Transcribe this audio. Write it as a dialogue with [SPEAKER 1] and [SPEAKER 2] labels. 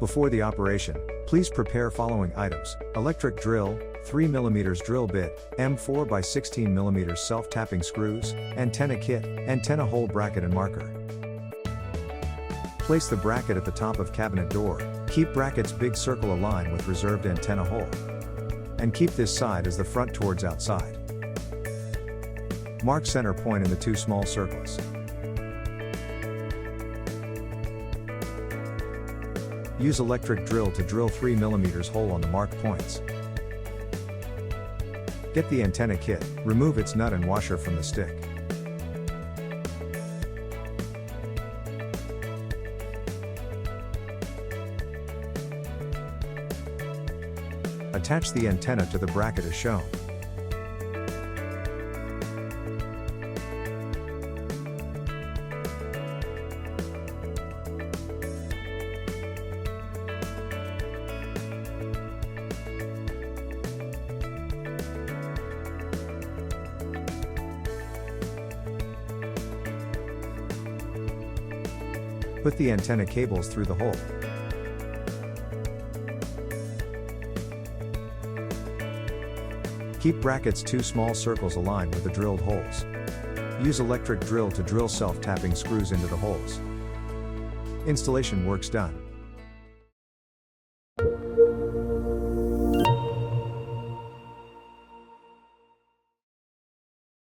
[SPEAKER 1] Before the operation, please prepare following items: electric drill, 3mm drill bit, M4 by 16mm self-tapping screws, antenna kit, antenna hole bracket and marker. Place the bracket at the top of cabinet door, keep bracket's big circle aligned with reserved antenna hole. And keep this side as the front towards outside. Mark center point in the two small circles. Use electric drill to drill 3mm hole on the marked points. Get the antenna kit, remove its nut and washer from the stick. Attach the antenna to the bracket as shown. Put the antenna cables through the hole. Keep bracket's two small circles aligned with the drilled holes. Use electric drill to drill self-tapping screws into the holes. Installation work's done.